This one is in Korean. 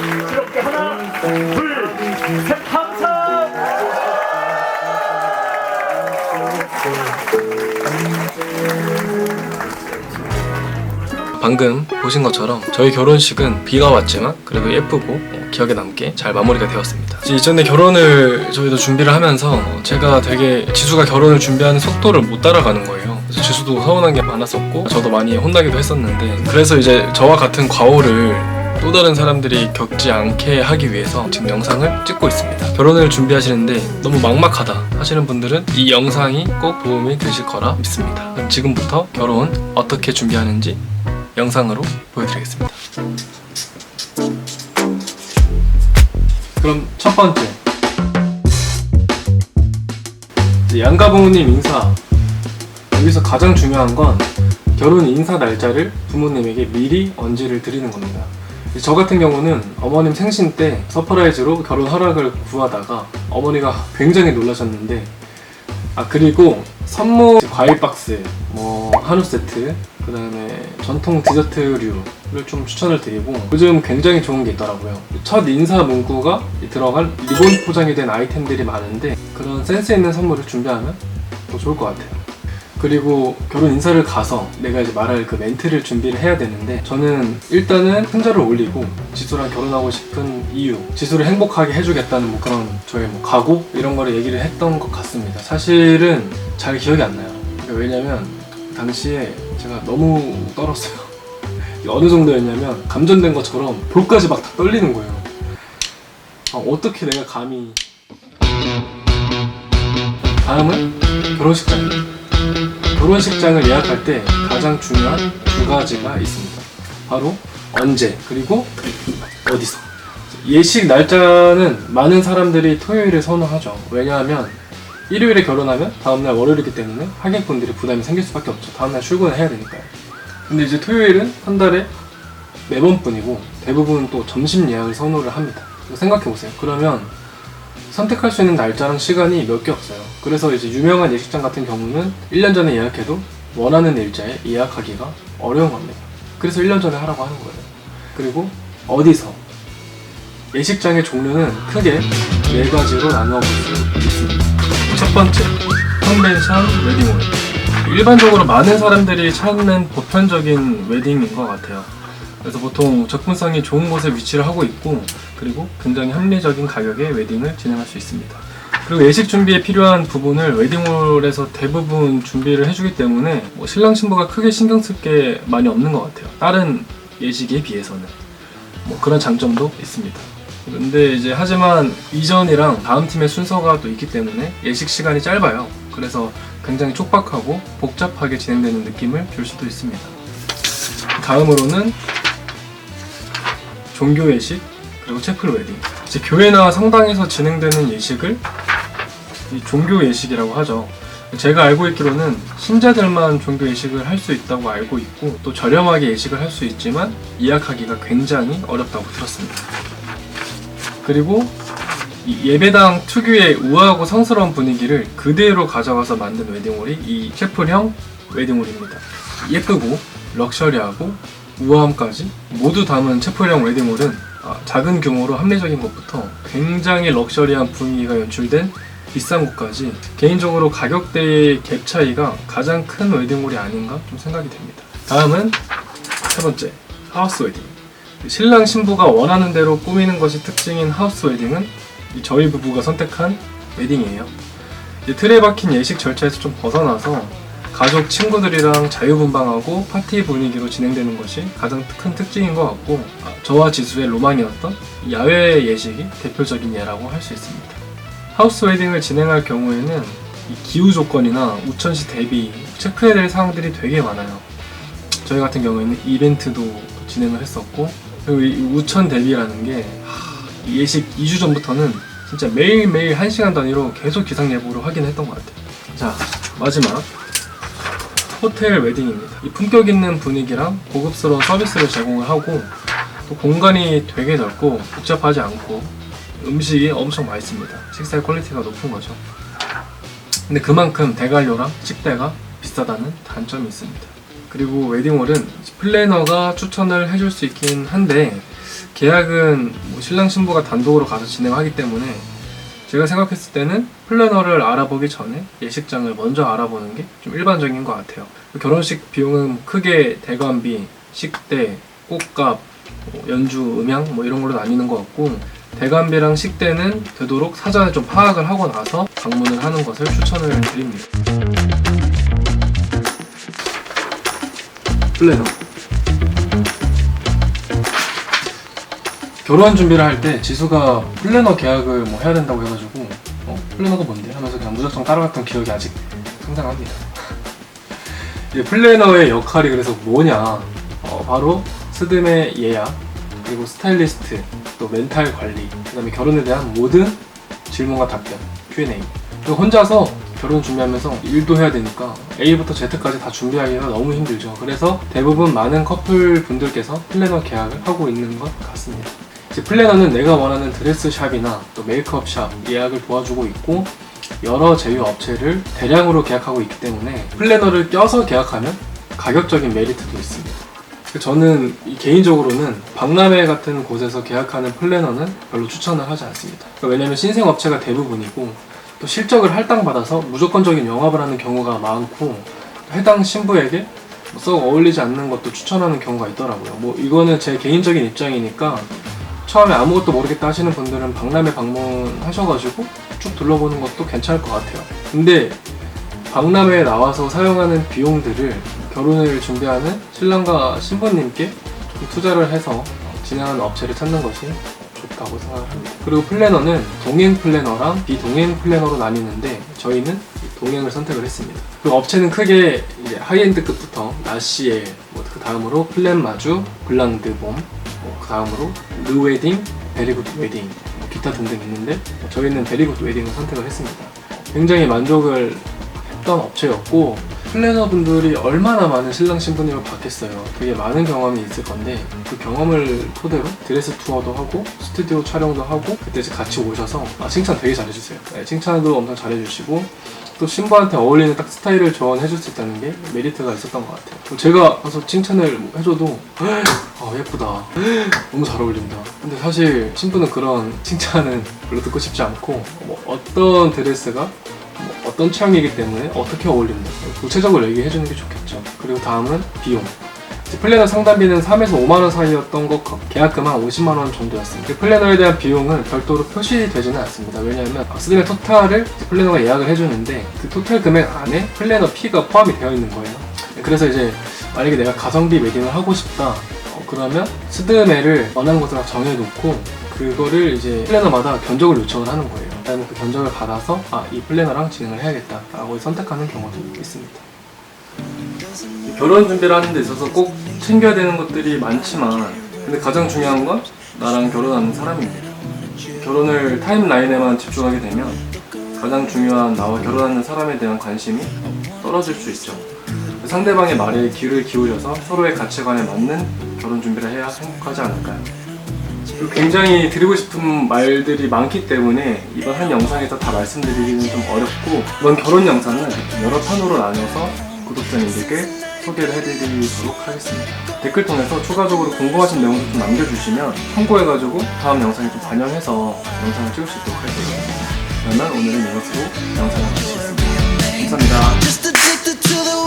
이렇게 하나, 둘, 셋, 항상. 방금 보신 것처럼 저희 결혼식은 비가 왔지만 그래도 예쁘고 기억에 남게 잘 마무리가 되었습니다. 이전에 결혼을 저희도 준비를 하면서 제가 되게 지수가 결혼을 준비하는 속도를 못 따라가는 거예요. 그래서 지수도 서운한 게 많았었고 저도 많이 혼나기도 했었는데, 그래서 이제 저와 같은 과오를 또 다른 사람들이 겪지 않게 하기 위해서 지금 영상을 찍고 있습니다. 결혼을 준비하시는데 너무 막막하다 하시는 분들은 이 영상이 꼭 도움이 되실 거라 믿습니다. 그럼 지금부터 결혼 어떻게 준비하는지 영상으로 보여드리겠습니다. 그럼 첫 번째, 양가 부모님 인사. 여기서 가장 중요한 건 결혼 인사 날짜를 부모님에게 미리 언지를 드리는 겁니다. 저 같은 경우는 어머님 생신 때 서프라이즈로 결혼 허락을 구하다가 어머니가 굉장히 놀라셨는데, 그리고 선물 과일 박스, 한우 세트, 그 다음에 전통 디저트류를 좀 추천을 드리고, 요즘 굉장히 좋은 게 있더라고요. 첫 인사 문구가 들어간 리본 포장이 된 아이템들이 많은데 그런 센스 있는 선물을 준비하면 더 좋을 것 같아요. 그리고 결혼 인사를 가서 내가 이제 말할 그 멘트를 준비를 해야 되는데, 저는 일단은 큰절을 올리고 지수랑 결혼하고 싶은 이유, 지수를 행복하게 해주겠다는 그런 저의 각오 이런 거를 얘기를 했던 것 같습니다. 사실은 잘 기억이 안 나요. 왜냐면 당시에 제가 너무 떨었어요. 어느 정도였냐면 감전된 것처럼 볼까지 막 다 떨리는 거예요. 어떻게 내가 감히. 다음은 결혼식장입니다. 결혼식장을 예약할 때 가장 중요한 두 가지가 있습니다. 바로 언제, 그리고 어디서. 예식 날짜는 많은 사람들이 토요일을 선호하죠. 왜냐하면 일요일에 결혼하면 다음날 월요일이기 때문에 하객분들이 부담이 생길 수밖에 없죠. 다음날 출근을 해야 되니까요. 근데 이제 토요일은 한 달에 4번뿐이고 대부분 또 점심 예약을 선호를 합니다. 생각해보세요. 그러면 선택할 수 있는 날짜랑 시간이 몇 개 없어요. 그래서 이제 유명한 예식장 같은 경우는 1년 전에 예약해도 원하는 일자에 예약하기가 어려운 겁니다. 그래서 1년 전에 하라고 하는 거예요. 그리고 어디서. 예식장의 종류는 크게 4가지로 나누어 볼 수 있습니다. 첫 번째, 컨벤션 웨딩홀. 일반적으로 많은 사람들이 찾는 보편적인 웨딩인 것 같아요. 그래서 보통 접근성이 좋은 곳에 위치를 하고 있고, 그리고 굉장히 합리적인 가격에 웨딩을 진행할 수 있습니다. 그리고 예식 준비에 필요한 부분을 웨딩홀에서 대부분 준비를 해주기 때문에 신랑 신부가 크게 신경 쓸 게 많이 없는 것 같아요. 다른 예식에 비해서는 그런 장점도 있습니다. 근데 이제 하지만 이전이랑 다음 팀의 순서가 또 있기 때문에 예식 시간이 짧아요. 그래서 굉장히 촉박하고 복잡하게 진행되는 느낌을 줄 수도 있습니다. 다음으로는 종교 예식, 그리고 채플 웨딩. 이제 교회나 성당에서 진행되는 예식을 종교 예식이라고 하죠. 제가 알고 있기로는 신자들만 종교 예식을 할 수 있다고 알고 있고, 또 저렴하게 예식을 할 수 있지만 예약하기가 굉장히 어렵다고 들었습니다. 그리고 이 예배당 특유의 우아하고 성스러운 분위기를 그대로 가져가서 만든 웨딩홀이 이 채플형 웨딩홀입니다. 예쁘고 럭셔리하고 우아함까지 모두 담은 채플형 웨딩홀은 작은 규모로 합리적인 것부터 굉장히 럭셔리한 분위기가 연출된 비싼 곳까지 개인적으로 가격대의 갭 차이가 가장 큰 웨딩홀이 아닌가 좀 생각이 됩니다. 다음은 세 번째, 하우스 웨딩. 신랑 신부가 원하는 대로 꾸미는 것이 특징인 하우스 웨딩은 저희 부부가 선택한 웨딩이에요. 틀에 박힌 예식 절차에서 좀 벗어나서 가족, 친구들이랑 자유분방하고 파티 분위기로 진행되는 것이 가장 큰 특징인 것 같고, 저와 지수의 로망이었던 야외 예식이 대표적인 예라고 할 수 있습니다. 하우스 웨딩을 진행할 경우에는 이 기후 조건이나 우천시 대비 체크해야 될 사항들이 되게 많아요. 저희 같은 경우에는 이벤트도 진행을 했었고, 그리고 이 우천 대비라는 게 예식 2주 전부터는 진짜 매일매일 1시간 단위로 계속 기상 예보를 확인했던 것 같아요. 자, 마지막 호텔 웨딩입니다. 이 품격 있는 분위기랑 고급스러운 서비스를 제공을 하고, 또 공간이 되게 넓고 복잡하지 않고 음식이 엄청 맛있습니다. 식사의 퀄리티가 높은 거죠. 근데 그만큼 대관료랑 식대가 비싸다는 단점이 있습니다. 그리고 웨딩홀은 플래너가 추천을 해줄 수 있긴 한데 계약은 뭐 신랑 신부가 단독으로 가서 진행하기 때문에 제가 생각했을 때는 플래너를 알아보기 전에 예식장을 먼저 알아보는 게 좀 일반적인 것 같아요. 결혼식 비용은 크게 대관비, 식대, 꽃값, 연주, 음향 뭐 이런 걸로 나뉘는 것 같고, 대관비랑 식대는 되도록 사전에 좀 파악을 하고 나서 방문을 하는 것을 추천을 드립니다. 플래너. 결혼 준비를 할 때 지수가 플래너 계약을 뭐 해야 된다고 해가지고 플래너가 뭔데? 하면서 그냥 무작정 따라갔던 기억이 아직 상상합니다. 이 플래너의 역할이 그래서 뭐냐? 바로 스드메 예약, 그리고 스타일리스트, 또 멘탈 관리, 그 다음에 결혼에 대한 모든 질문과 답변, Q&A. 그리고 혼자서 결혼 준비하면서 일도 해야 되니까 A부터 Z까지 다 준비하기가 너무 힘들죠. 그래서 대부분 많은 커플 분들께서 플래너 계약을 하고 있는 것 같습니다. 이제 플래너는 내가 원하는 드레스샵이나 또 메이크업 샵 예약을 도와주고 있고, 여러 제휴 업체를 대량으로 계약하고 있기 때문에 플래너를 껴서 계약하면 가격적인 메리트도 있습니다. 저는 개인적으로는 박람회 같은 곳에서 계약하는 플래너는 별로 추천을 하지 않습니다. 왜냐면 신생 업체가 대부분이고, 또 실적을 할당받아서 무조건적인 영업을 하는 경우가 많고, 해당 신부에게 썩 어울리지 않는 것도 추천하는 경우가 있더라고요. 뭐 이거는 제 개인적인 입장이니까 처음에 아무것도 모르겠다 하시는 분들은 박람회 방문하셔가지고 쭉 둘러보는 것도 괜찮을 것 같아요. 근데 박람회에 나와서 사용하는 비용들을 결혼을 준비하는 신랑과 신부님께 좀 투자를 해서 진행하는 업체를 찾는 것이 좋다고 생각합니다. 그리고 플래너는 동행 플래너랑 비동행 플래너로 나뉘는데 저희는 동행을 선택을 했습니다. 그 업체는 크게 이제 하이엔드급부터 나시엘, 그 다음으로 플랜마주, 블랑드봄, 그 다음으로 르웨딩, 베리굿 웨딩, 기타 등등 있는데 저희는 베리굿 웨딩을 선택을 했습니다. 굉장히 만족을 했던 업체였고, 플래너분들이 얼마나 많은 신랑 신부님을 받겠어요. 되게 많은 경험이 있을 건데 그 경험을 토대로 드레스 투어도 하고 스튜디오 촬영도 하고 그때 이제 같이 오셔서 칭찬 되게 잘해주세요. 네, 칭찬도 엄청 잘해주시고, 또 신부한테 어울리는 딱 스타일을 조언해줄 수 있다는 게 메리트가 있었던 것 같아요. 제가 가서 칭찬을 해줘도 예쁘다, 너무 잘 어울린다. 근데 사실 신부는 그런 칭찬은 별로 듣고 싶지 않고, 어떤 드레스가 어떤 취향이기 때문에 어떻게 어울린다, 구체적으로 얘기해주는 게 좋겠죠. 그리고 다음은 비용. 플래너 상담비는 3에서 5만원 사이였던 것 같고 계약금 한 50만원 정도였습니다. 플래너에 대한 비용은 별도로 표시되지는 않습니다. 왜냐하면 스드메 토탈을 플래너가 예약을 해주는데 그 토탈 금액 안에 플래너 피가 포함이 되어 있는 거예요. 그래서 이제 만약에 내가 가성비 웨딩을 하고 싶다, 그러면 스드메를 원하는 것을 다 정해놓고 그거를 이제 플래너마다 견적을 요청을 하는 거예요. 그다음에 그 견적을 받아서 이 플래너랑 진행을 해야겠다 라고 선택하는 경우도 있습니다. 결혼 준비를 하는 데 있어서 꼭 챙겨야 되는 것들이 많지만, 근데 가장 중요한 건 나랑 결혼하는 사람입니다. 결혼을 타임라인에만 집중하게 되면 가장 중요한 나와 결혼하는 사람에 대한 관심이 떨어질 수 있죠. 상대방의 말에 귀를 기울여서 서로의 가치관에 맞는 결혼 준비를 해야 행복하지 않을까요? 그리고 굉장히 드리고 싶은 말들이 많기 때문에 이번 한 영상에서 다 말씀드리기는 좀 어렵고, 이번 결혼 영상은 여러 편으로 나눠서 구독자님들께 소개를 해드리도록 하겠습니다. 댓글 통해서 추가적으로 궁금하신 내용도 좀 남겨주시면 참고해가지고 다음 영상에 좀 반영해서 영상을 찍을 수 있도록 할게요. 그러면 오늘은 이것으로 영상을 마치겠습니다. 감사합니다.